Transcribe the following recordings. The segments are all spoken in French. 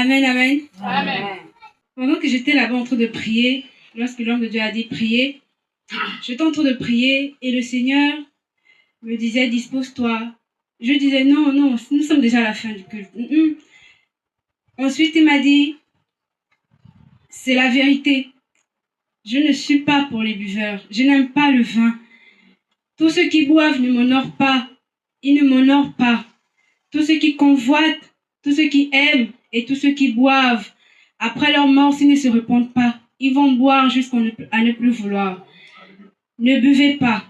Amen, amen. Amen. Pendant que j'étais là-bas en train de prier, lorsque l'homme de Dieu a dit prier, j'étais en train de prier et le Seigneur me disait dispose-toi. Je disais non, non, nous sommes déjà à la fin du culte. Ensuite, il m'a dit c'est la vérité. Je ne suis pas pour les buveurs. Je n'aime pas le vin. Tous ceux qui boivent ne m'honorent pas. Ils ne m'honorent pas. Tous ceux qui convoitent, tous ceux qui aiment et tous ceux qui boivent, après leur mort, s'ils ne se repentent pas, ils vont boire jusqu'à ne plus vouloir. Ne buvez pas.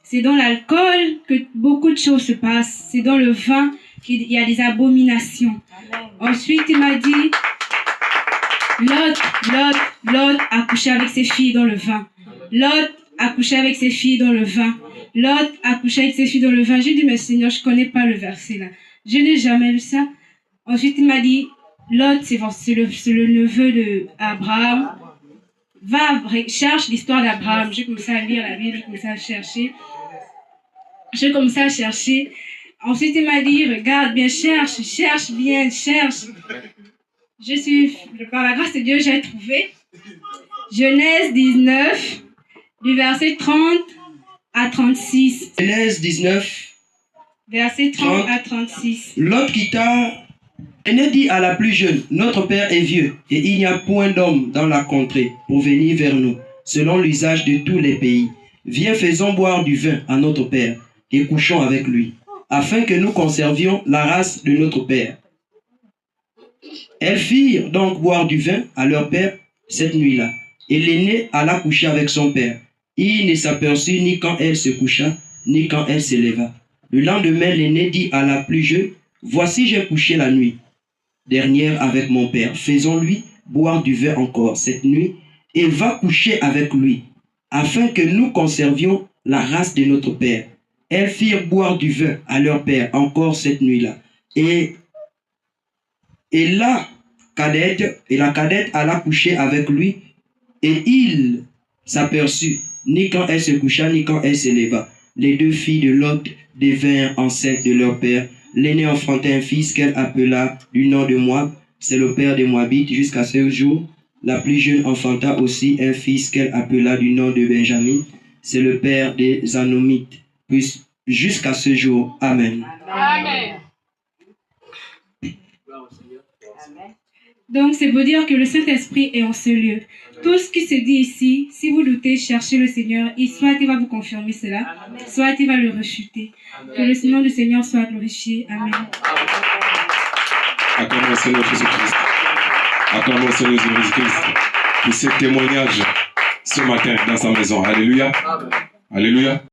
C'est dans l'alcool que beaucoup de choses se passent. C'est dans le vin qu'il y a des abominations. Amen. Ensuite, il m'a dit, Lot a couché avec ses filles dans le vin. Lot a couché avec ses filles dans le vin. Lot a couché avec ses filles dans le vin. J'ai dit, mais Seigneur, je ne connais pas le verset là. Je n'ai jamais lu ça. Ensuite, il m'a dit, Lot, c'est le neveu d'Abraham. Cherche l'histoire d'Abraham. J'ai commencé à lire la Bible, j'ai commencé à chercher. Ensuite, il m'a dit, regarde bien, cherche bien, cherche. Par la grâce de Dieu, j'ai trouvé Genèse 19, du verset 30 à 36. Genèse 19, verset 30 à 36. Lot quitta. L'aîné dit à la plus jeune, notre père est vieux, et il n'y a point d'homme dans la contrée pour venir vers nous, selon l'usage de tous les pays. Viens, faisons boire du vin à notre père, et couchons avec lui, afin que nous conservions la race de notre père. Elles firent donc boire du vin à leur père cette nuit-là, et l'aîné alla coucher avec son père. Il ne s'aperçut ni quand elle se coucha, ni quand elle se leva. Le lendemain, l'aîné dit à la plus jeune, voici j'ai couché la nuit dernière avec mon père, faisons-lui boire du vin encore cette nuit, et va coucher avec lui, afin que nous conservions la race de notre père. Elles firent boire du vin à leur père encore cette nuit-là. Et la cadette alla coucher avec lui, et il s'aperçut, ni quand elle se coucha, ni quand elle se leva. Les deux filles de Lot devinrent enceintes de leur père. L'aînée enfanta un fils qu'elle appela du nom de Moab, c'est le père des Moabites jusqu'à ce jour. La plus jeune enfanta aussi un fils qu'elle appela du nom de Benjamin, c'est le père des Anomites, puis jusqu'à ce jour. Amen. Amen. Donc c'est pour dire que le Saint-Esprit est en ce lieu. Tout ce qui se dit ici, si vous doutez, cherchez le Seigneur, soit il va vous confirmer cela, soit il va le rechuter. Que le nom du Seigneur soit glorifié. Amen. Acclamons le Seigneur Jésus-Christ. Acclamons le Seigneur Jésus-Christ pour ce témoignage ce matin dans sa maison. Alléluia. Alléluia.